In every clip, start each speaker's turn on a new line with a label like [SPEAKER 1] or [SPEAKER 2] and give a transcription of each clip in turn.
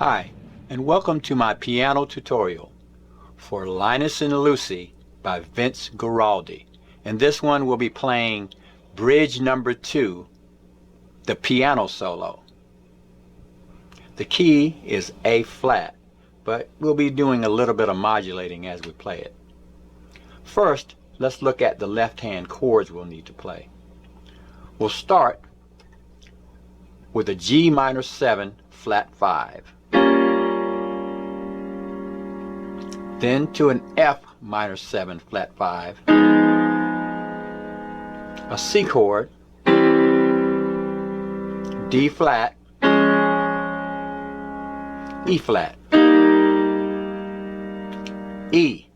[SPEAKER 1] Hi, and welcome to my piano tutorial for Linus and Lucy by Vince Guaraldi. In this one we'll be playing Bridge number 2, the piano solo. The key is A flat, but we'll be doing a little bit of modulating as we play it. First, let's look at the left-hand chords we'll need to play. We'll start with a G minor 7 flat 5. Then to an F minor 7 flat 5, a C chord, D flat, E flat, E.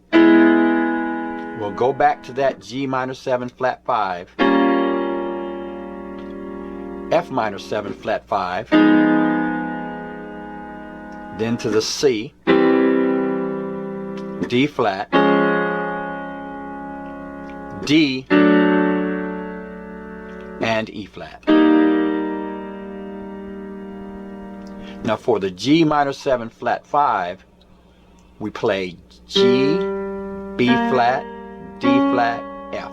[SPEAKER 1] We'll go back to that G minor 7 flat 5, F minor 7 flat 5, then to the C, D flat, D, and E flat. Now for the G minor 7 flat 5, we play G, B flat, D flat, F.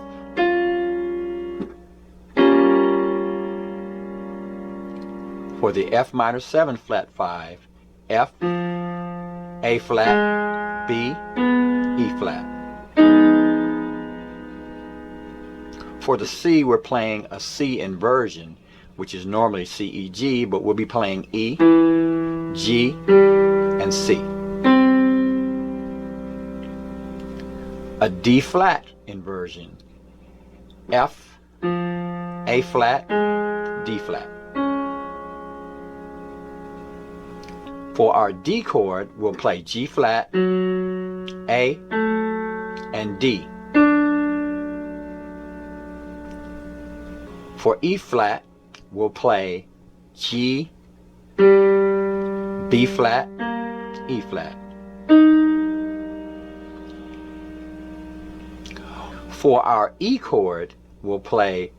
[SPEAKER 1] For the F minor 7 flat 5, F, A flat, B, E flat. For the C, we're playing a C inversion, which is normally C, E, G, but we'll be playing E, G, and C. A D flat inversion, F, A flat, D flat. For our D chord, we'll play G flat, A, and D. For E flat, we'll play G, B flat, E flat. For our E chord, we'll play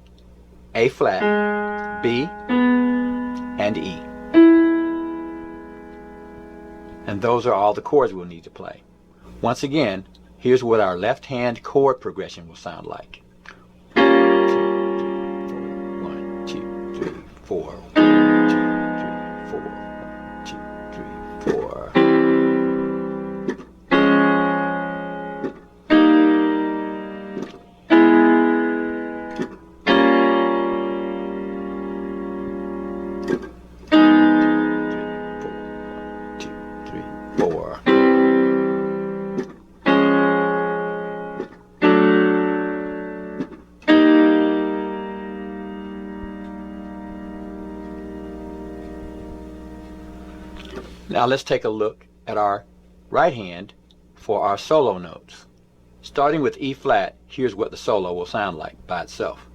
[SPEAKER 1] A flat, B, and E. And those are all the chords we'll need to play. Once again, here's what our left-hand chord progression will sound like. 1, 2, 3, 4. 1, 2, 3, 4. 1, 2, 3, 4. Now let's take a look at our right hand for our solo notes. Starting with E flat, here's what the solo will sound like by itself.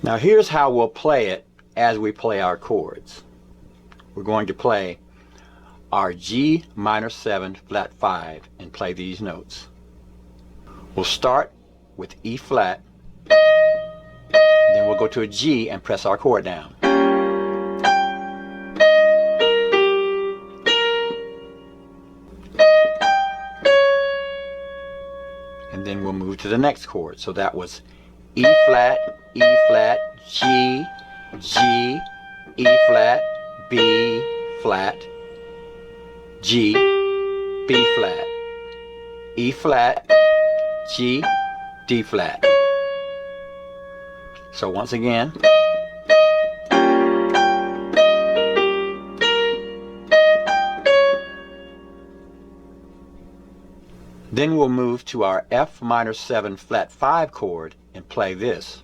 [SPEAKER 1] Now here's how we'll play it as we play our chords. We're going to play our G minor 7 flat 5 and play these notes. We'll start with E flat, then we'll go to a G and press our chord down. And then we'll move to the next chord. So that was E flat, E flat, G, G, E flat, B flat, G, B flat, E flat, G, D flat. So once again, Then we'll move to our F minor 7 flat 5 chord and play this.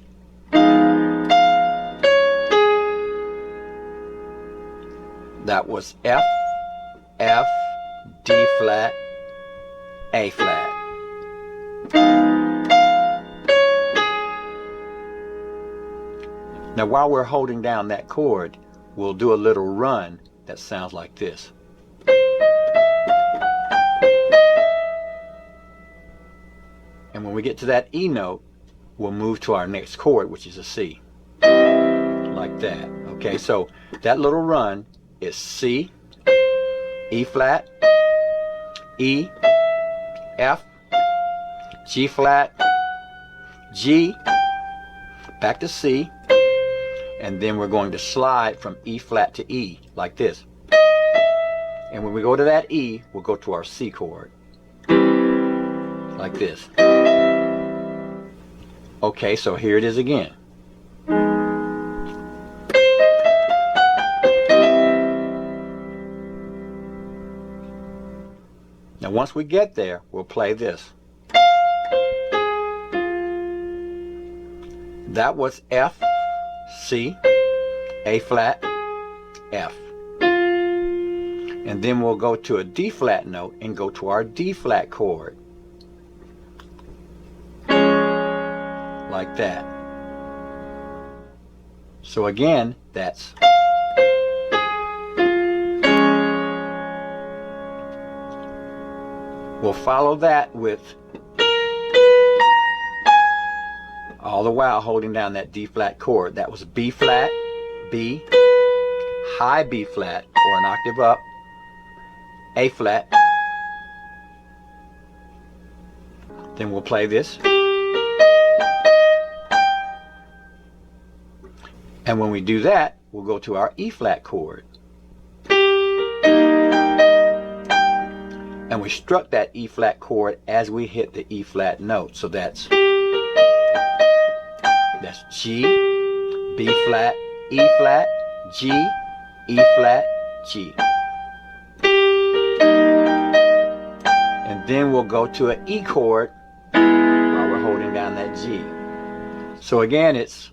[SPEAKER 1] That was F, F, D flat, A flat. Now while we're holding down that chord, we'll do a little run that sounds like this. And when we get to that E note, we'll move to our next chord, which is a C. Like that. Okay, so that little run is C, E flat, E, F, G flat, G, back to C, and then we're going to slide from E flat to E like this. And when we go to that E, we'll go to our C chord like this. Okay, so here it is again. Now once we get there, we'll play this. That was F, C, A flat, F. And then we'll go to a D flat note and go to our D flat chord. Like that. So again, that's we'll follow that with, all the while holding down that D flat chord. That was B flat, B, high B flat, or an octave up, A flat. Then we'll play this. And when we do that, we'll go to our E flat chord. And we struck that E flat chord as we hit the E flat note. So that's G, B flat, E flat, G, E flat, G. And then we'll go to an E chord while we're holding down that G. So again, it's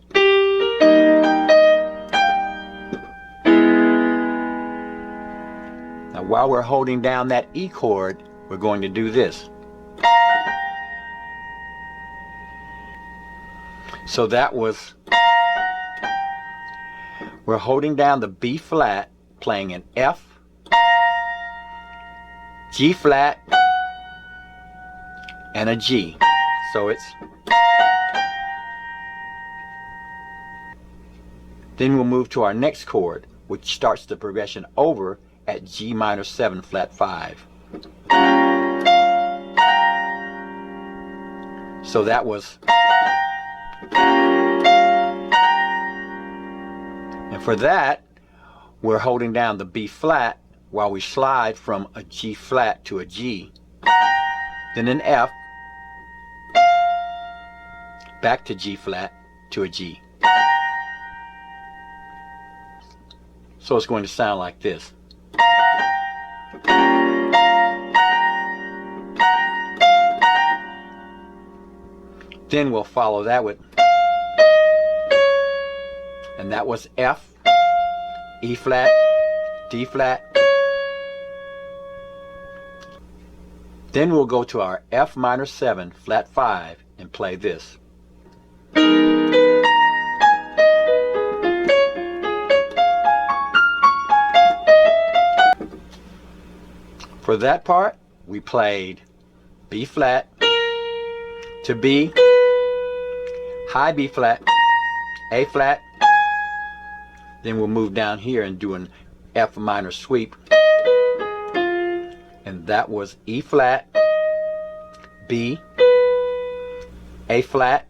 [SPEAKER 1] now while we're holding down that E chord, we're going to do this. So that was, we're holding down the B flat, playing an F, G flat, and a G. So it's, then we'll move to our next chord, which starts the progression over at G minor 7 flat 5. So that was, and for that, we're holding down the B flat while we slide from a G flat to a G, then an F, back to G flat to a G. So it's going to sound like this. Then we'll follow that with, and that was F, E flat, D flat. Then we'll go to our F minor 7 flat 5 and play this. For that part, we played B flat to B, high B flat, A flat, then we'll move down here and do an F minor sweep, and that was E flat, B, A flat,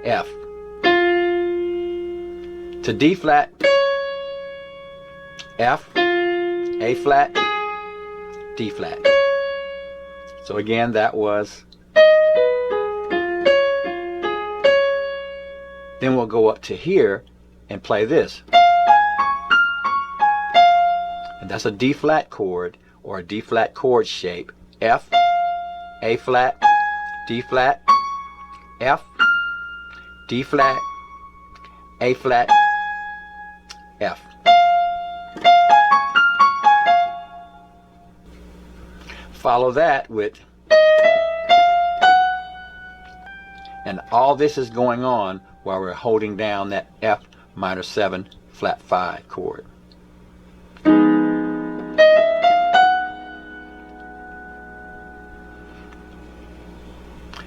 [SPEAKER 1] F, to D flat, F, A flat, D flat. So again, that was, then we'll go up to here and play this. And that's a D flat chord, or a D flat chord shape. F, A flat, D flat, F, D flat, A flat, F. Follow that with, and all this is going on while we're holding down that F minor 7 flat 5 chord.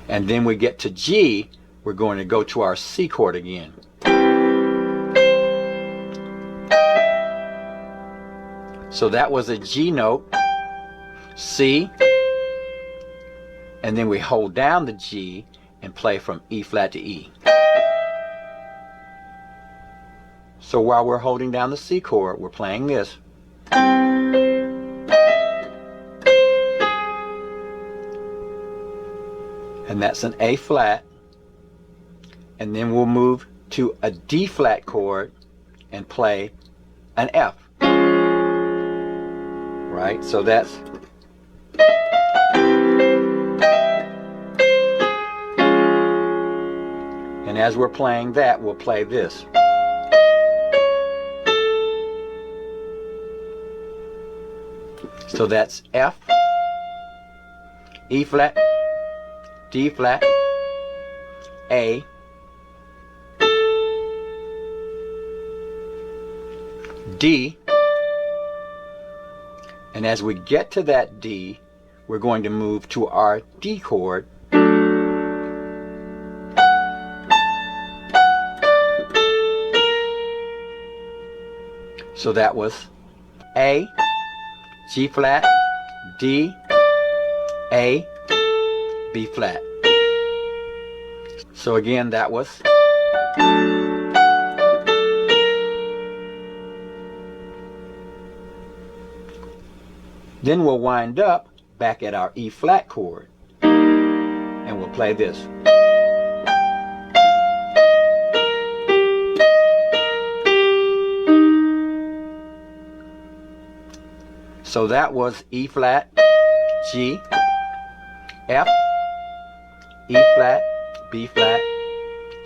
[SPEAKER 1] And then we get to G, we're going to go to our C chord again. So that was a G note, C, and then we hold down the G and play from E flat to E. So while we're holding down the C chord, we're playing this. And that's an A flat, and then we'll move to a D flat chord and play an F. Right? So that's and as we're playing that, we'll play this. So that's F, E flat, D flat, A, D, and as we get to that D, we're going to move to our D chord, so that was A, G flat, D, A, B flat. So again, that was then we'll wind up back at our E flat chord and we'll play this. So that was E flat, G, F, E flat, B flat,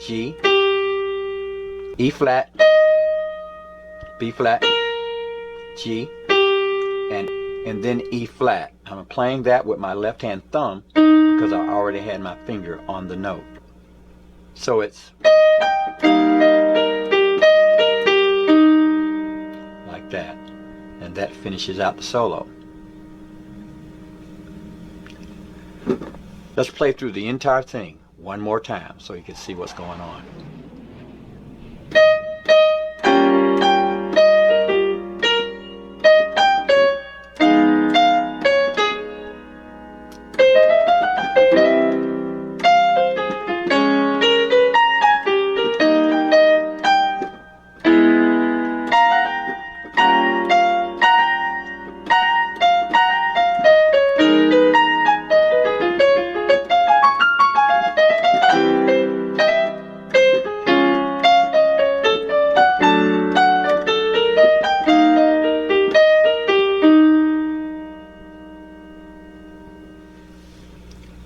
[SPEAKER 1] G, E flat, B flat, G, and then E flat. I'm playing that with my left hand thumb because I already had my finger on the note. So it's like that. And that finishes out the solo. Let's play through the entire thing one more time so you can see what's going on.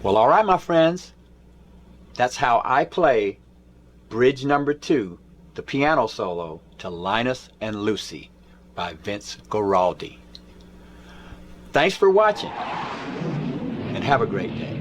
[SPEAKER 1] Well, all right, my friends, that's how I play Bridge Number 2, the piano solo to Linus and Lucy by Vince Guaraldi. Thanks for watching, and have a great day.